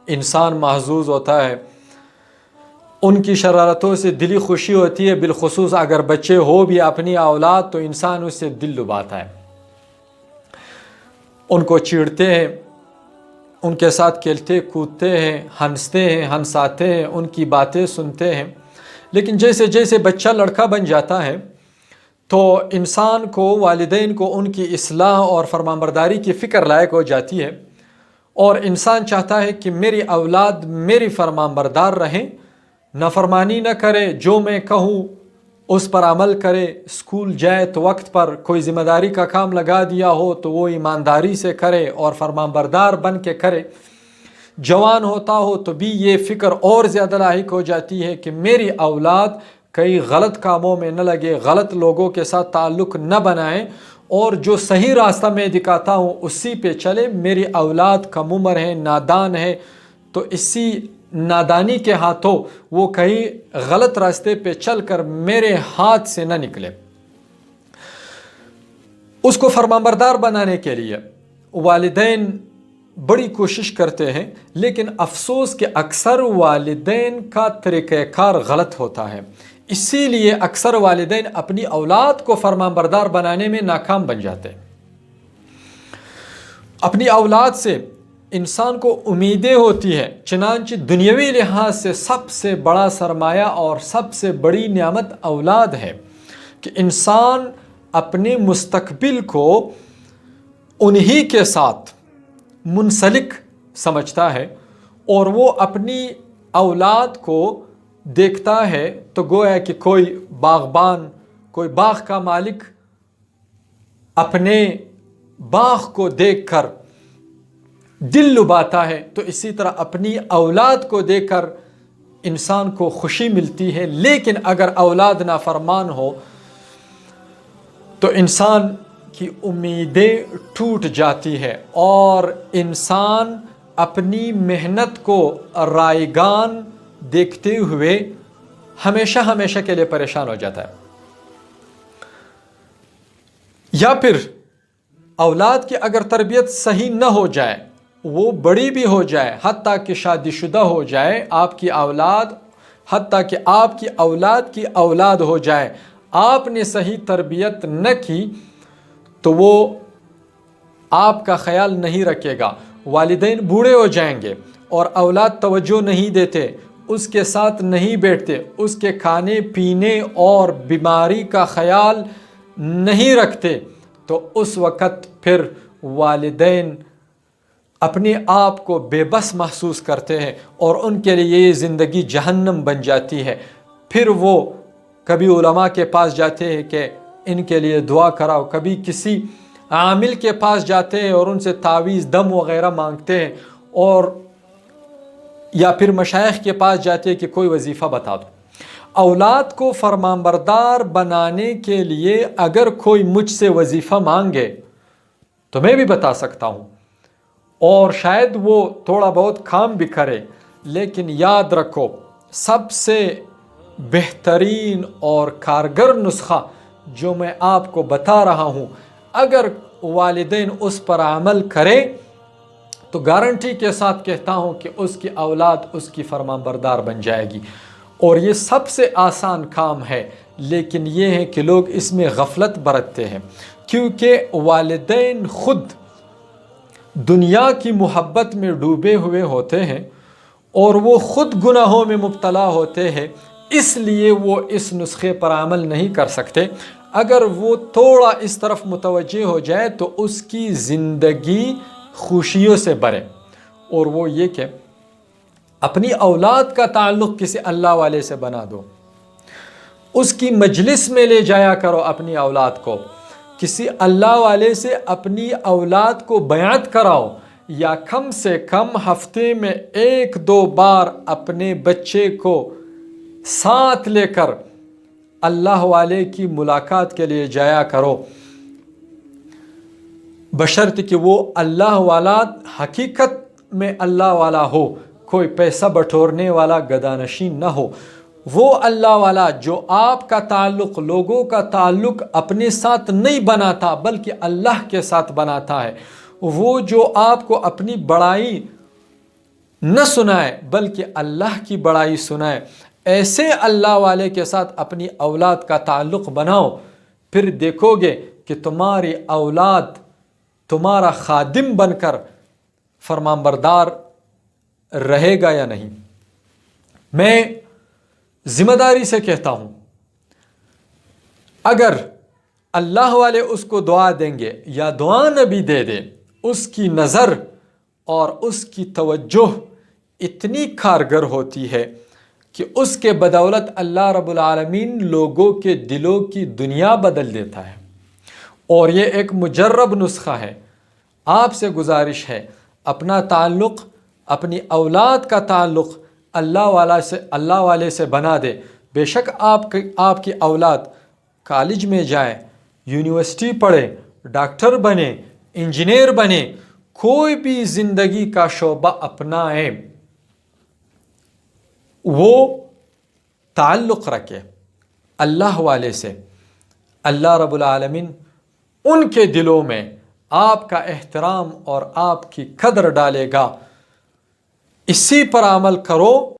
انسان محظوظ ہوتا ہے، ان کی شرارتوں سے دلی خوشی ہوتی ہے، بالخصوص اگر بچے ہو بھی اپنی اولاد تو انسان اس سے دل لباتا ہے، ان کو چیڑتے ہیں، ان کے ساتھ کھیلتے کودتے ہیں، ہنستے ہیں، ہنساتے ہیں، ان کی باتیں سنتے ہیں۔ لیکن جیسے جیسے بچہ لڑکا بن جاتا ہے تو انسان کو، والدین کو ان کی اصلاح اور فرمانبرداری کی فکر لائق ہو جاتی ہے، اور انسان چاہتا ہے کہ میری اولاد میری فرمانبردار رہیں، نافرمانی نہ کرے، جو میں کہوں اس پر عمل کرے، اسکول جائے تو وقت پر، کوئی ذمہ داری کا کام لگا دیا ہو تو وہ ایمانداری سے کرے اور فرمانبردار بن کے کرے۔ جوان ہوتا ہو تو بھی یہ فکر اور زیادہ لاحق ہو جاتی ہے کہ میری اولاد کئی غلط کاموں میں نہ لگے، غلط لوگوں کے ساتھ تعلق نہ بنائیں، اور جو صحیح راستہ میں دکھاتا ہوں اسی پہ چلے۔ میری اولاد کم عمر ہے، نادان ہے، تو اسی نادانی کے ہاتھوں وہ کہیں غلط راستے پہ چل کر میرے ہاتھ سے نہ نکلے۔ اس کو فرمانبردار بنانے کے لیے والدین بڑی کوشش کرتے ہیں، لیکن افسوس کہ اکثر والدین کا طریقہ کار غلط ہوتا ہے، اسی لیے اکثر والدین اپنی اولاد کو فرمانبردار بنانے میں ناکام بن جاتے ہیں۔ اپنی اولاد سے انسان کو امیدیں ہوتی ہیں، چنانچہ دنیاوی لحاظ سے سب سے بڑا سرمایہ اور سب سے بڑی نعمت اولاد ہے کہ انسان اپنے مستقبل کو انہی کے ساتھ منسلک سمجھتا ہے، اور وہ اپنی اولاد کو دیکھتا ہے تو گویا کہ کوئی باغبان، کوئی باغ کا مالک اپنے باغ کو دیکھ کر دل لباتا ہے، تو اسی طرح اپنی اولاد کو دیکھ کر انسان کو خوشی ملتی ہے۔ لیکن اگر اولاد نافرمان ہو تو انسان کی امیدیں ٹوٹ جاتی ہے، اور انسان اپنی محنت کو رائگان دیکھتے ہوئے ہمیشہ ہمیشہ کے لیے پریشان ہو جاتا ہے۔ یا پھر اولاد کی اگر تربیت صحیح نہ ہو جائے، وہ بڑی بھی ہو جائے، حتیٰ کہ شادی شدہ ہو جائے آپ کی اولاد، حتیٰ کہ آپ کی اولاد کی اولاد ہو جائے، آپ نے صحیح تربیت نہ کی تو وہ آپ کا خیال نہیں رکھے گا۔ والدین بوڑھے ہو جائیں گے اور اولاد توجہ نہیں دیتے، اس کے ساتھ نہیں بیٹھتے، اس کے کھانے پینے اور بیماری کا خیال نہیں رکھتے، تو اس وقت پھر والدین اپنے آپ کو بے بس محسوس کرتے ہیں، اور ان کے لیے یہ زندگی جہنم بن جاتی ہے۔ پھر وہ کبھی علماء کے پاس جاتے ہیں کہ ان کے لیے دعا کراؤ، کبھی کسی عامل کے پاس جاتے ہیں اور ان سے تعویذ دم وغیرہ مانگتے ہیں، اور یا پھر مشائخ کے پاس جاتے ہیں کہ کوئی وظیفہ بتا دو۔ اولاد کو فرمانبردار بنانے کے لیے اگر کوئی مجھ سے وظیفہ مانگے تو میں بھی بتا سکتا ہوں، اور شاید وہ تھوڑا بہت کام بھی کرے، لیکن یاد رکھو سب سے بہترین اور کارگر نسخہ جو میں آپ کو بتا رہا ہوں، اگر والدین اس پر عمل کرے تو گارنٹی کے ساتھ کہتا ہوں کہ اس کی اولاد اس کی فرمانبردار بن جائے گی۔ اور یہ سب سے آسان کام ہے، لیکن یہ ہے کہ لوگ اس میں غفلت برتتے ہیں، کیونکہ والدین خود دنیا کی محبت میں ڈوبے ہوئے ہوتے ہیں اور وہ خود گناہوں میں مبتلا ہوتے ہیں، اس لیے وہ اس نسخے پر عمل نہیں کر سکتے۔ اگر وہ تھوڑا اس طرف متوجہ ہو جائے تو اس کی زندگی خوشیوں سے بھرے، اور وہ یہ کہ اپنی اولاد کا تعلق کسی اللہ والے سے بنا دو، اس کی مجلس میں لے جایا کرو اپنی اولاد کو، کسی اللہ والے سے اپنی اولاد کو بیعت کراؤ، یا کم سے کم ہفتے میں 1-2 بار اپنے بچے کو ساتھ لے کر اللہ والے کی ملاقات کے لیے جایا کرو، بشرط کہ وہ اللہ والا حقیقت میں اللہ والا ہو، کوئی پیسہ بٹورنے والا گدانشین نہ ہو۔ وہ اللہ والا جو آپ کا تعلق، لوگوں کا تعلق اپنے ساتھ نہیں بناتا بلکہ اللہ کے ساتھ بناتا ہے، وہ جو آپ کو اپنی بڑائی نہ سنائے بلکہ اللہ کی بڑائی سنائے۔ ایسے اللہ والے کے ساتھ اپنی اولاد کا تعلق بناؤ، پھر دیکھو گے کہ تمہاری اولاد تمہارا خادم بن کر فرمانبردار رہے گا یا نہیں۔ میں ذمہ داری سے کہتا ہوں، اگر اللہ والے اس کو دعا دیں گے یا دعا نبی دے دے، اس کی نظر اور اس کی توجہ اتنی کارگر ہوتی ہے کہ اس کے بدولت اللہ رب العالمین لوگوں کے دلوں کی دنیا بدل دیتا ہے۔ اور یہ ایک مجرب نسخہ ہے۔ آپ سے گزارش ہے، اپنا تعلق، اپنی اولاد کا تعلق اللہ والے سے بنا دے۔ بے شک آپ کی اولاد کالج میں جائے، یونیورسٹی پڑھے، ڈاکٹر بنے، انجینئر بنے، کوئی بھی زندگی کا شعبہ اپنائے، وہ تعلق رکھے اللہ والے سے، اللہ رب العالمین ان کے دلوں میں آپ کا احترام اور آپ کی قدر ڈالے گا۔ اسی پر عمل کرو۔